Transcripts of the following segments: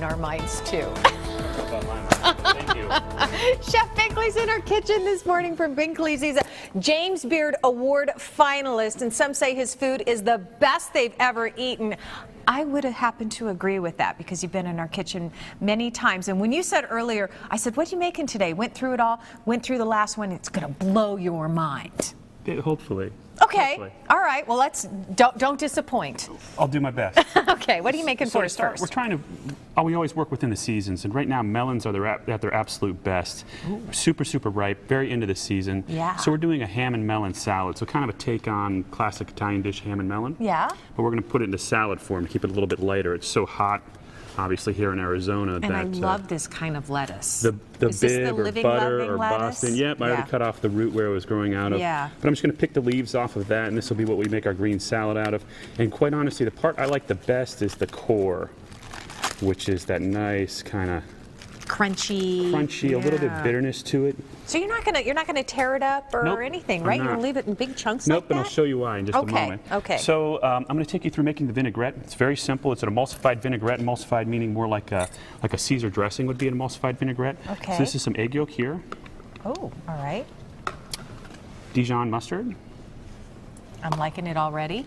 our minds too. Thank you. Chef Binkley's in our kitchen this morning from Binkley's. He's a James Beard Award finalist, and some say his food is the best they've ever eaten. I would have happened to agree with that because you've been in our kitchen many times. And when you said earlier, I said, what are you making today? Went through it all, went through the last one. It's going to blow your mind. Yeah, hopefully. Okay. Hopefully. All right. Well, don't disappoint. I'll do my best. Okay. What are you making for us first? We're trying to. We always work within the seasons, and right now melons are at their absolute best. Ooh. Super ripe, very into the season. Yeah. So we're doing a ham and melon salad. So kind of a take on classic Italian dish, ham and melon. Yeah. But we're going to put it into salad form to keep it a little bit lighter. It's so hot, obviously here in Arizona. And I love this kind of lettuce. The Is this bib the or living, butter loving or lettuce? Boston. Yep, I already cut off the root where it was growing out of. Yeah. But I'm just going to pick the leaves off of that, and this will be what we make our green salad out of. And quite honestly, the part I like the best is the core, which is that nice kind of crunchy, a little bit bitterness to it. So you're not gonna tear it up or anything, right? You're gonna leave it in big chunks like that? Nope, and I'll show you why in just a moment. Okay. So I'm going to take you through making the vinaigrette. It's very simple. It's an emulsified vinaigrette. Emulsified meaning more like a Caesar dressing would be an emulsified vinaigrette. Okay. So this is some egg yolk here. Oh, all right. Dijon mustard. I'm liking it already.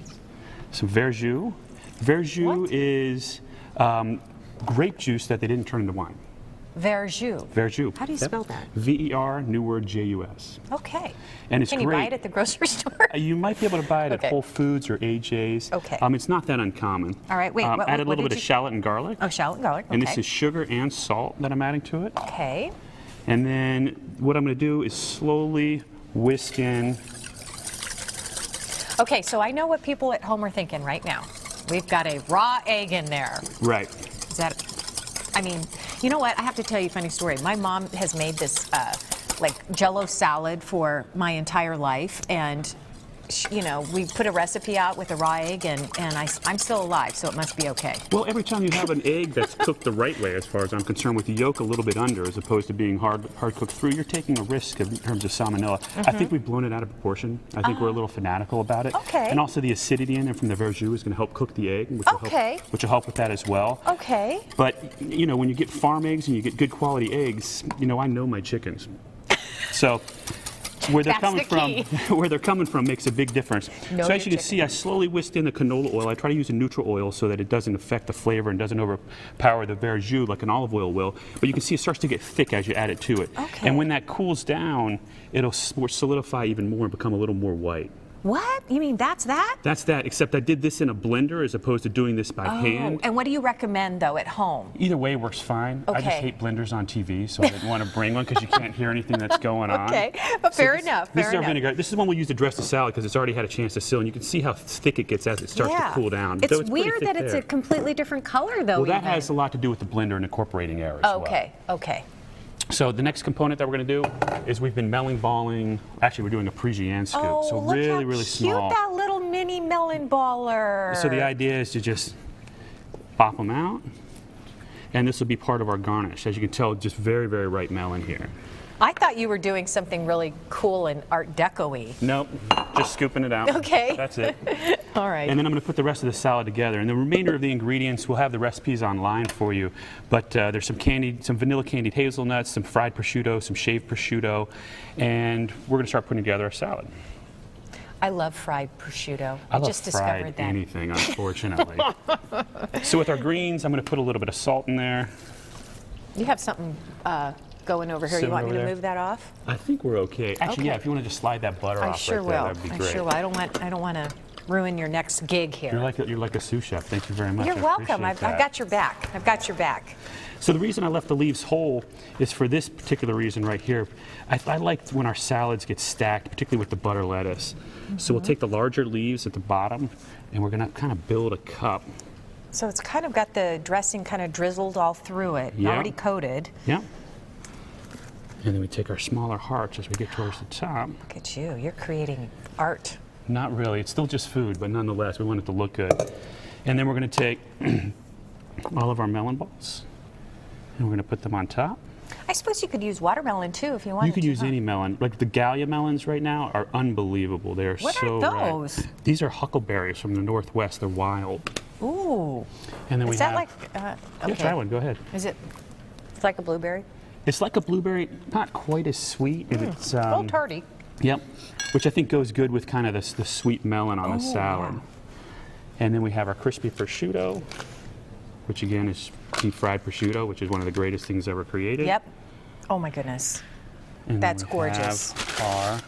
Some verjus. Verjus What? is grape juice that they didn't turn into wine. Verjus. Verjus. How do you spell that? V-E-R, new word, J-U-S. Okay. And it's Can great. you buy it at the grocery store? You might be able to buy it Okay. at Whole Foods or AJ's. Okay. It's not that uncommon. All right, wait, what add a little did bit of shallot and garlic. Oh, shallot and garlic, okay. And this is sugar and salt that I'm adding to it. Okay. And then what I'm going to do is slowly whisk in. Okay, so I know what people at home are thinking right now. We've got a raw egg in there. Right. Is that, I mean, you know what? I have to tell you a funny story. My mom has made this like Jell-O salad for my entire life, and you know, we put a recipe out with a raw egg, and I'm still alive, so it must be okay. Well, every time you have an egg that's cooked the right way, as far as I'm concerned, with the yolk a little bit under, as opposed to being hard cooked through, you're taking a risk in terms of salmonella. I think we've blown it out of proportion. I think we're a little fanatical about it. Okay. And also the acidity in there from the verjus is going to help cook the egg, which will help with that as well. Okay. But you know, when you get farm eggs and you get good quality eggs, you know, I know my chickens. So where they're coming from makes a big difference. So as you can see, I slowly whisked in the canola oil. I try to use a neutral oil so that it doesn't affect the flavor and doesn't overpower the verjus like an olive oil will. But you can see it starts to get thick as you add it to it. Okay. And when that cools down, it'll solidify even more and become a little more white. What? You mean that's that? That's that, except I did this in a blender as opposed to doing this by hand. And what do you recommend, though, at home? Either way works fine. I just hate blenders on TV, so I didn't want to bring one because you can't hear anything that's going on. Okay, but fair enough. This is our vinaigrette. This is one we'll use to dress the salad because it's already had a chance to sit, and you can see how thick it gets as it starts to cool down. It's weird that it's a completely different color, though. Well, that has a lot to do with the blender and incorporating air as well. Okay. So the next component that we're going to do is we've been melon balling. Actually, we're doing a Parisienne scoop. Oh, so look really, how really cute small. That little mini melon baller. So the idea is to just pop them out, and this will be part of our garnish. As you can tell, just very ripe melon here. I thought you were doing something really cool and Art Deco-y. Nope, just scooping it out. Okay. That's it. All right. And then I'm going to put the rest of the salad together. And the remainder of the ingredients, we'll have the recipes online for you. But there's some vanilla candied hazelnuts, some fried prosciutto, some shaved prosciutto, and we're going to start putting together our salad. I love fried prosciutto. I just discovered fried that. anything, unfortunately. So with our greens, I'm going to put a little bit of salt in there. You have something going over here. You want me to move that off? I think we're okay. Actually, yeah, if you want to just slide that butter off sure right there, will. that'd be great. I sure will. I don't want to ruin your next gig here. You're like a sous chef. Thank you very much. You're welcome. I've got your back. I've got your back. So the reason I left the leaves whole is for this particular reason right here. I like when our salads get stacked, particularly with the butter lettuce. So we'll take the larger leaves at the bottom, and we're going to kind of build a cup. So it's kind of got the dressing kind of drizzled all through it, already coated. Yeah. And then we take our smaller hearts as we get towards the top. Look at you. You're creating art. Not really. It's still just food, but nonetheless, we want it to look good. And then we're going to take all of our melon balls, and we're going to put them on top. I suppose you could use watermelon too if you wanted to. You could use any melon. Like the Gallia melons right now are unbelievable. They are What so are those? ripe. These are huckleberries from the Northwest. They're wild. Ooh. And then Is we that have. like? Okay. Yeah, try one. Go ahead. Is it? It's like a blueberry. It's like a blueberry, not quite as sweet. And it's A little tarty. Yep, which I think goes good with kind of the sweet melon on the salad. Yeah. And then we have our crispy prosciutto, which again is deep fried prosciutto, which is one of the greatest things ever created. Yep. Oh my goodness. And That's then we gorgeous. have our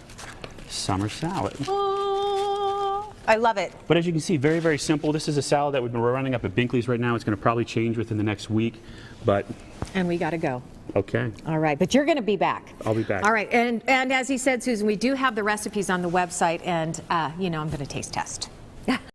summer salad. Oh, I love it. But as you can see, very, very simple. This is a salad that we're running up at Binkley's right now. It's going to probably change within the next week, but And we got to go. okay. All right, but you're going to be back. I'll be back. All right, and as he said, Susan, we do have the recipes on the website, and I'm going to taste test.